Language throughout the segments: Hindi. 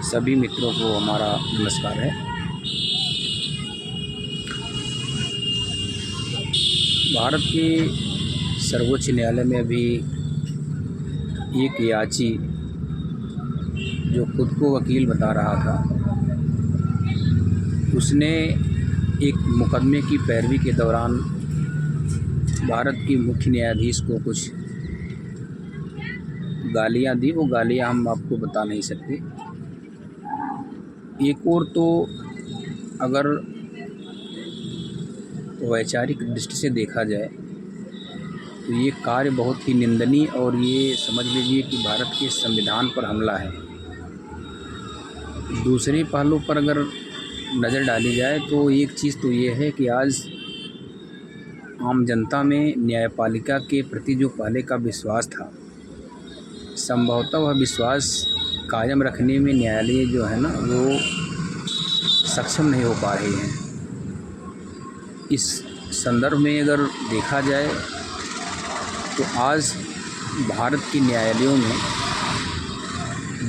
सभी मित्रों को हमारा नमस्कार है। भारत के सर्वोच्च न्यायालय में अभी एक याची जो खुद को वकील बता रहा था, उसने एक मुकदमे की पैरवी के दौरान भारत की मुख्य न्यायाधीश को कुछ गालियां दी। वो गालियां हम आपको बता नहीं सकते। एक और तो अगर वैचारिक दृष्टि से देखा जाए तो ये कार्य बहुत ही निंदनीय और ये समझ लीजिए कि भारत के संविधान पर हमला है। दूसरे पहलू पर अगर नज़र डाली जाए तो एक चीज़ तो ये है कि आज आम जनता में न्यायपालिका के प्रति जो पहले का विश्वास था, संभवतः वह विश्वास कायम रखने में न्यायालय जो है ना वो सक्षम नहीं हो पा रहे हैं। इस संदर्भ में अगर देखा जाए तो आज भारत के न्यायालयों में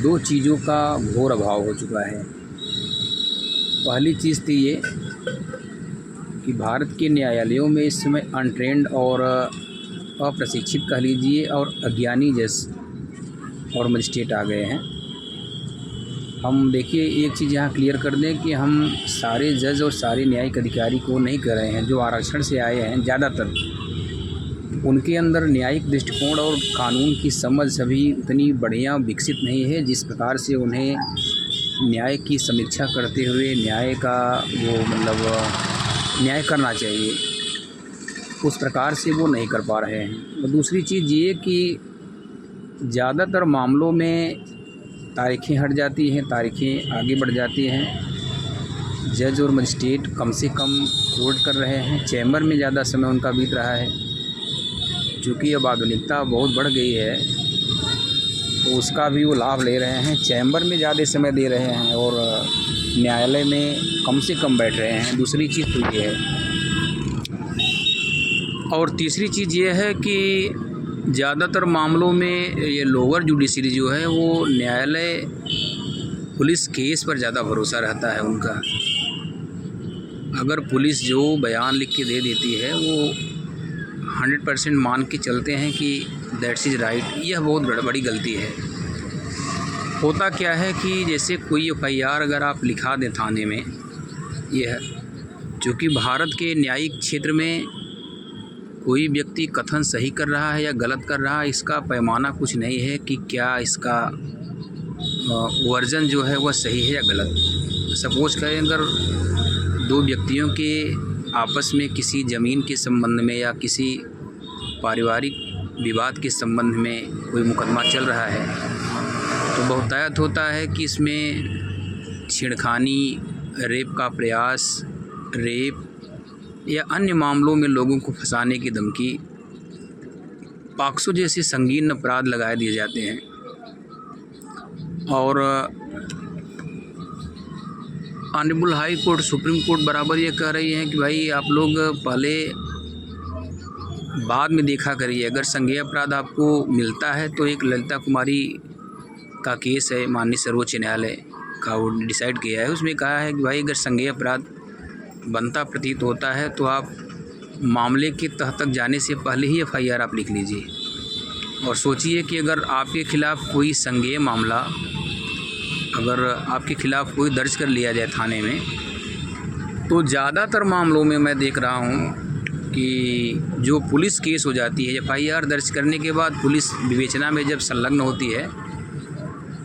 दो चीज़ों का घोर अभाव हो चुका है। पहली चीज़ तो ये कि भारत के न्यायालयों में इस समय अनट्रेंड और अप्रशिक्षित कह लीजिए और अज्ञानी जज और मजिस्ट्रेट आ गए हैं। हम देखिए एक चीज़ यहाँ क्लियर कर दें कि हम सारे जज और सारे न्यायिक अधिकारी को नहीं कर रहे हैं। जो आरक्षण से आए हैं ज़्यादातर उनके अंदर न्यायिक दृष्टिकोण और कानून की समझ सभी उतनी बढ़िया विकसित नहीं है जिस प्रकार से उन्हें न्याय की समीक्षा करते हुए न्याय का वो न्याय करना चाहिए, उस प्रकार से वो नहीं कर पा रहे हैं। और दूसरी चीज़ ये कि ज़्यादातर मामलों में तारीखें हट जाती हैं, तारीखें आगे बढ़ जाती हैं। जज और मजिस्ट्रेट कम से कम कोर्ट कर रहे हैं, चैम्बर में ज़्यादा समय उनका बीत रहा है। चूँकि अब आधुनिकता बहुत बढ़ गई है तो उसका भी वो लाभ ले रहे हैं। चैम्बर में ज़्यादा समय दे रहे हैं और न्यायालय में कम से कम बैठ रहे हैं। दूसरी चीज़ तो ये है। और तीसरी चीज़ ये है कि ज़्यादातर मामलों में ये लोअर जुडिशरी जो है वो न्यायालय पुलिस केस पर ज़्यादा भरोसा रहता है उनका। अगर पुलिस जो बयान लिख के दे देती है वो 100% मान के चलते हैं कि दैट्स इज़ राइट। यह बहुत बड़ी गलती है। होता क्या है कि जैसे कोई FIR अगर आप लिखा दें थाने में, यह चूँकि भारत के न्यायिक क्षेत्र में कोई व्यक्ति कथन सही कर रहा है या गलत कर रहा है, इसका पैमाना कुछ नहीं है कि क्या इसका वर्जन जो है वह सही है या गलत। सपोज करें अगर दो व्यक्तियों के आपस में किसी ज़मीन के संबंध में या किसी पारिवारिक विवाद के संबंध में कोई मुकदमा चल रहा है तो बहुतायत होता है कि इसमें छेड़खानी, रेप का प्रयास, रेप या अन्य मामलों में लोगों को फंसाने की धमकी, पॉक्सो जैसे संगीन अपराध लगाए दिए जाते हैं। और honourable high court, supreme court बराबर ये कह रही है कि भाई आप लोग पहले बाद में देखा करिए। अगर संज्ञेय अपराध आपको मिलता है तो एक ललिता कुमारी का केस है, माननीय सर्वोच्च न्यायालय का वो डिसाइड किया है। उसमें कहा है कि भाई अगर संज्ञेय अपराध बनता प्रतीत होता है तो आप मामले के तह तक जाने से पहले ही FIR आप लिख लीजिए। और सोचिए कि अगर आपके खिलाफ़ कोई संज्ञेय मामला अगर आपके खिलाफ़ कोई दर्ज कर लिया जाए थाने में, तो ज़्यादातर मामलों में मैं देख रहा हूँ कि जो पुलिस केस हो जाती है, FIR दर्ज करने के बाद पुलिस विवेचना में जब संलग्न होती है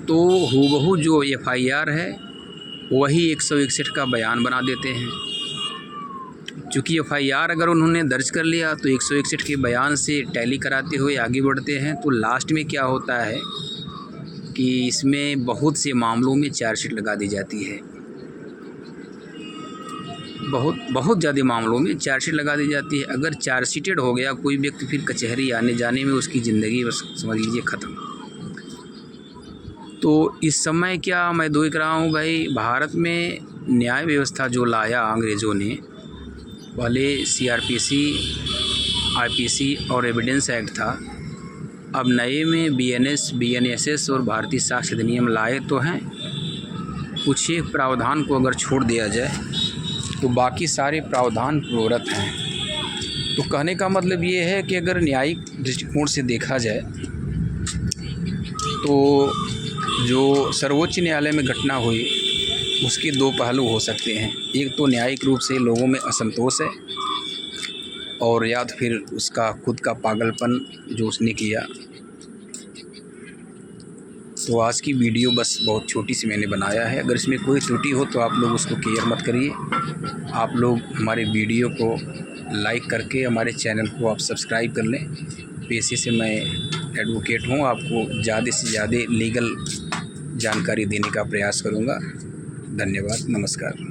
तो हूबहू जो FIR है वही 161 का बयान बना देते हैं। चूँकि FIR अगर उन्होंने दर्ज कर लिया तो 161 के बयान से टैली कराते हुए आगे बढ़ते हैं। तो लास्ट में क्या होता है कि इसमें बहुत से मामलों में चार्जशीट लगा दी जाती है। बहुत ज़्यादा मामलों में चार्जशीट लगा दी जाती है। अगर चार्जशीटेड हो गया कोई व्यक्ति, फिर कचहरी आने जाने में उसकी ज़िंदगी बस समझ लीजिए ख़त्म। तो इस समय क्या मैं देख रहा हूँ भाई, भारत में न्याय व्यवस्था जो लाया अंग्रेज़ों ने, पहले CRPC, IPC और एविडेंस एक्ट था। अब नए में BNS, BNSS और भारतीय साक्ष्य अधिनियम लाए तो हैं, कुछ एक प्रावधान को अगर छोड़ दिया जाए तो बाकी सारे प्रावधान पूर्ववत हैं। तो कहने का मतलब ये है कि अगर न्यायिक दृष्टिकोण से देखा जाए तो जो सर्वोच्च न्यायालय में घटना हुई उसके दो पहलू हो सकते हैं। एक तो न्यायिक रूप से लोगों में असंतोष है और या तो फिर उसका खुद का पागलपन जो उसने किया। तो आज की वीडियो बस बहुत छोटी सी मैंने बनाया है। अगर इसमें कोई त्रुटि हो तो आप लोग उसको केयर मत करिए। आप लोग हमारे वीडियो को लाइक करके हमारे चैनल को आप सब्सक्राइब कर लें। पेशे से मैं एडवोकेट हूँ, आपको ज़्यादा से ज़्यादा लीगल जानकारी देने का प्रयास करूँगा। धन्यवाद, नमस्कार।